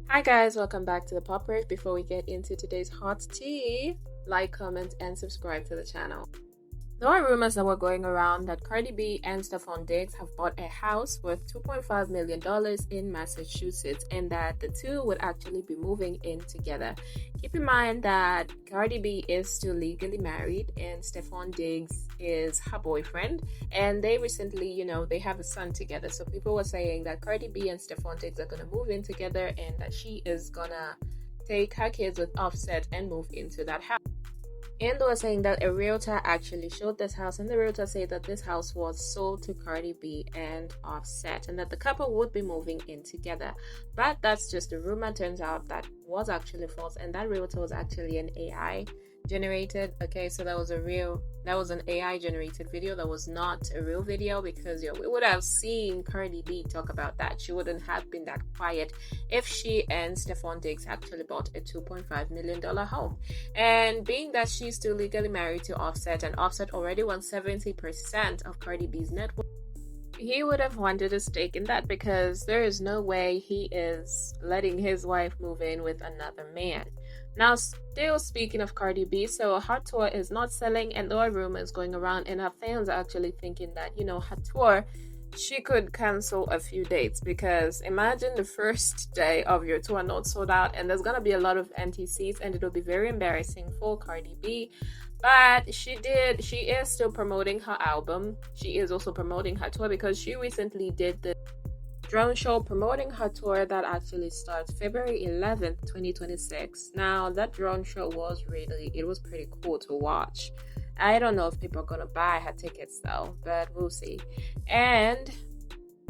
Hi guys, welcome back to the PopRave. Before we get into today's hot tea, like, comment, and subscribe to the channel. There are rumors that were going around that Cardi B and Steffon have bought a house worth $2.5 million in Massachusetts and that the two would actually be moving in together. Keep in mind that Cardi B is still legally married and Steffon is her boyfriend, and they recently, they have a son together. So people were saying that Cardi B and Steffon are going to move in together and that she is going to take her kids with Offset and move into that house. And they were saying that a realtor actually showed this house, and the realtor said that this house was sold to Cardi B and Offset, and that the couple would be moving in together. But that's just a rumor. Turns out that was actually false, and that realtor was actually an AI generated. Okay, so that was an AI generated video. That was not a real video, because we would have seen Cardi B talk about that. She wouldn't have been that quiet if she and Steffon actually bought a $2.5 million home. And being that she's still legally married to Offset, and Offset already won 70% of Cardi B's net worth, he would have wanted a stake in that, because there is no way he is letting his wife move in with another man. Now, still speaking of Cardi B, so her tour is not selling, and there are rumors going around, and her fans are actually thinking that, her tour, she could cancel a few dates, because imagine the first day of your tour not sold out, and there's gonna be a lot of empty seats, and it'll be very embarrassing for Cardi B. But she is still promoting her album. She is also promoting her tour, because she recently did the drone show promoting her tour that actually starts February 11th, 2026. Now, that drone show was pretty cool to watch. I don't know if people are gonna buy her tickets though, but we'll see. And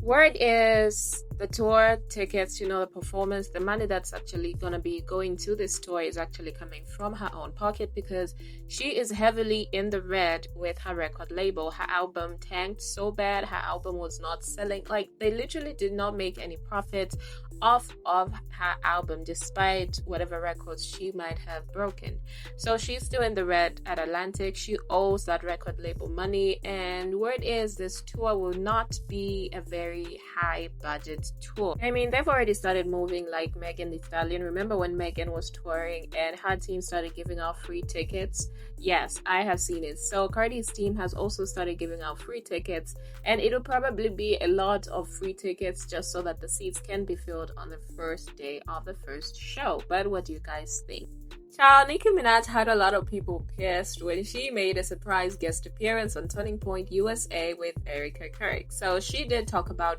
word is the tour tickets, the performance, the money that's actually gonna be going to this tour is actually coming from her own pocket, because she is heavily in the red with her record label. Her album tanked so bad. Her album was not selling. Like, they literally did not make any profits off of her album, despite whatever records she might have broken. So she's still in the red at Atlantic. She owes that record label money, and word is this tour will not be a very high budget tour. I mean, they've already started moving, like Megan Thee Stallion. Remember when Megan was touring and her team started giving out free tickets? Yes, I have seen it. So Cardi's team has also started giving out free tickets, and it'll probably be a lot of free tickets just so that the seats can be filled on the first day of the first show. But what do you guys think? Child, Nicki Minaj had a lot of people pissed when she made a surprise guest appearance on Turning Point USA with Ericakirk. So she did talk about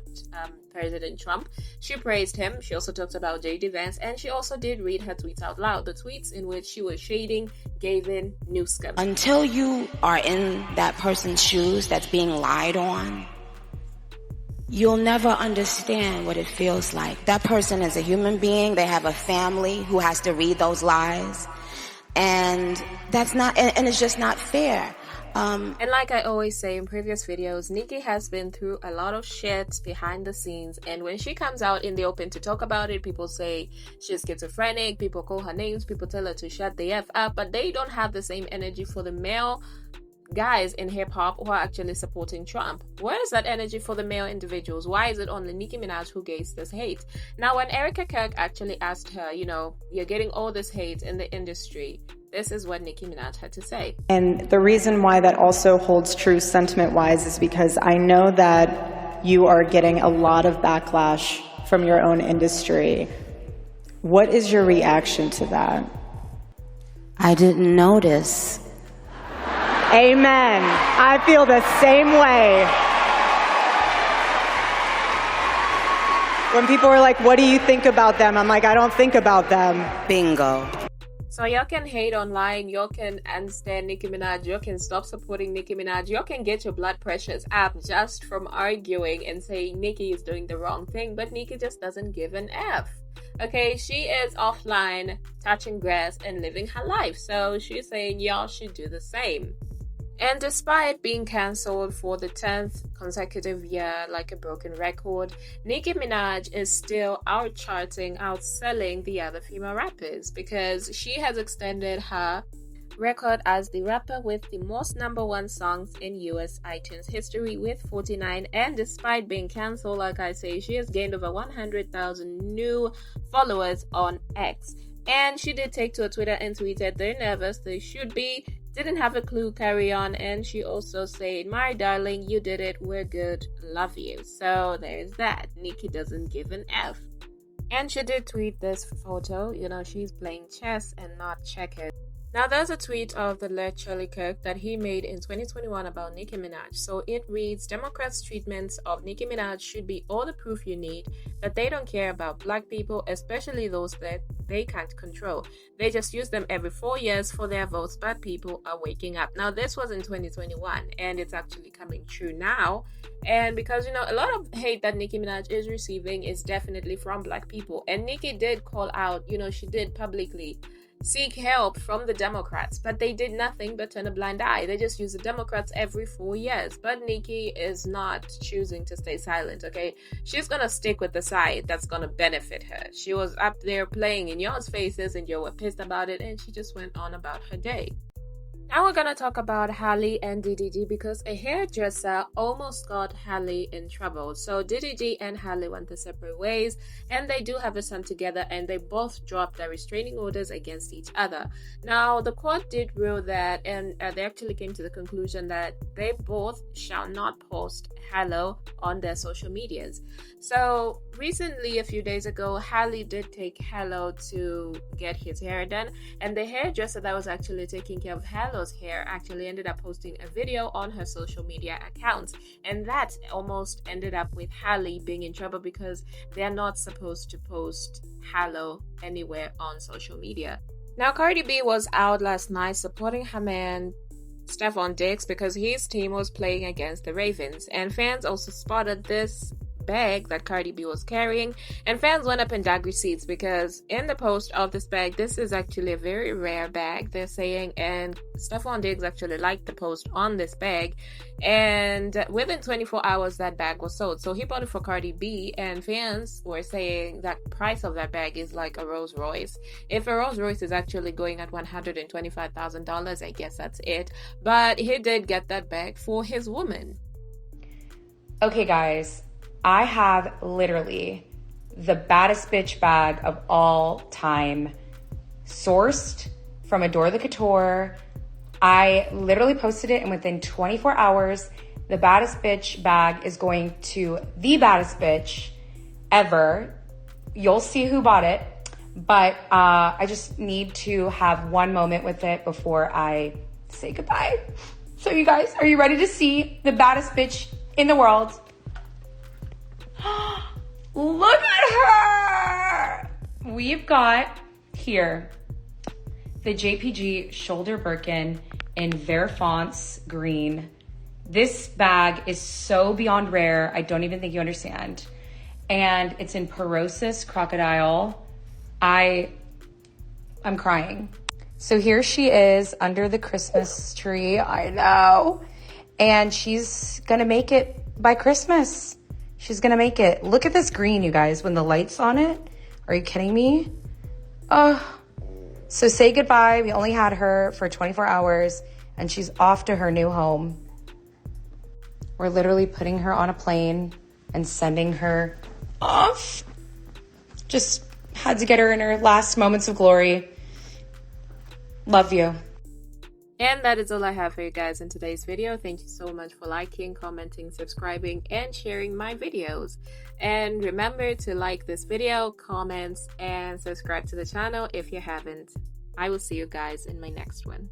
President Trump. She praised him. She also talked about J.D. Vance, and she also did read her tweets out loud. The tweets in which she was shading Gavin Newsom. Until you are in that person's shoes that's being lied on, you'll never understand what it feels like. That person is a human being. They have a family who has to read those lies. And that's not, and it's just not fair. And like I always say in previous videos, Nicki has been through a lot of shit behind the scenes, and when she comes out in the open to talk about it, people say she's schizophrenic, people call her names, people tell her to shut the F up, but they don't have the same energy for the male guys in hip-hop who are actually supporting Trump. Where is that energy for the male individuals? Why is it only Nicki Minaj who gets this hate? Now, when Ericakirk actually asked her, you're getting all this hate in the industry, this is what Nicki Minaj had to say. And the reason why that also holds true sentiment-wise is because I know that you are getting a lot of backlash from your own industry. What is your reaction to that? I didn't notice. Amen. I feel the same way. When people are like, what do you think about them? I'm like, I don't think about them. Bingo. So y'all can hate online, y'all can unstand Nicki Minaj, y'all can stop supporting Nicki Minaj, y'all can get your blood pressures up just from arguing and saying Nicki is doing the wrong thing, but Nicki just doesn't give an F. Okay, she is offline, touching grass and living her life, so she's saying y'all should do the same. And despite being cancelled for the 10th consecutive year like a broken record, Nicki Minaj is still outcharting, outselling the other female rappers, because she has extended her record as the rapper with the most #1 songs in US iTunes history with 49, and despite being cancelled, like I say, she has gained over 100,000 new followers on X. And she did take to her Twitter and tweeted, "They're nervous, they should be, didn't have a clue, carry on." And she also said, "My darling, you did it, we're good, love you." So there's that. Nicki doesn't give an F. And she did tweet this photo, she's playing chess and not checkers. Now, there's a tweet of the late Ericakirk that he made in 2021 about Nicki Minaj. So it reads, "Democrats' treatments of Nicki Minaj should be all the proof you need that they don't care about black people, especially those that they can't control. They just use them every 4 years for their votes, but people are waking up." Now, this was in 2021, and it's actually coming true now. And because, a lot of hate that Nicki Minaj is receiving is definitely from black people. And Nicki did call out, she did publicly seek help from the Democrats, but they did nothing but turn a blind eye. They just use the Democrats every 4 years. But Nicki is not choosing to stay silent, okay? She's gonna stick with the side that's gonna benefit her. She was up there playing in y'all's faces and you were pissed about it, and she just went on about her day. Now we're gonna talk about Halle and DDG because a hairdresser almost got Halle in trouble. So DDG and Halle went their separate ways, and they do have a son together, and they both dropped their restraining orders against each other. Now the court did rule that, and they actually came to the conclusion that they both shall not post Halle on their social medias. So recently, a few days ago, Halle did take Halle to get his hair done, and the hairdresser that was actually taking care of Halle's hair actually ended up posting a video on her social media accounts, and that almost ended up with Halle being in trouble because they're not supposed to post Halle anywhere on social media. Now, Cardi B was out last night supporting her man Steffon because his team was playing against the Ravens, and fans also spotted this bag that Cardi B was carrying, and fans went up and dug receipts because in the post of this bag, this is actually a very rare bag, they're saying, and Steffon actually liked the post on this bag, and within 24 hours that bag was sold. So he bought it for Cardi B, and fans were saying that price of that bag is like a Rolls Royce. If a Rolls Royce is actually going at $125,000, I guess that's it, but he did get that bag for his woman. Okay guys, I have literally the baddest bitch bag of all time, sourced from Adore the Couture. I literally posted it, and within 24 hours, the baddest bitch bag is going to the baddest bitch ever. You'll see who bought it, but I just need to have one moment with it before I say goodbye. So you guys, are you ready to see the baddest bitch in the world? Look at her! We've got here the JPG shoulder Birkin in Verfonce green. This bag is so beyond rare, I don't even think you understand. And it's in Porosis Crocodile. I'm crying. So here she is under the Christmas tree, I know. And she's gonna make it by Christmas. She's gonna make it. Look at this green, you guys, when the light's on it. Are you kidding me? Oh, so say goodbye. We only had her for 24 hours and she's off to her new home. We're literally putting her on a plane and sending her off. Just had to get her in her last moments of glory. Love you. And that is all I have for you guys in today's video. Thank you so much for liking, commenting, subscribing, and sharing my videos. And remember to like this video, comment, and subscribe to the channel if you haven't. I will see you guys in my next one.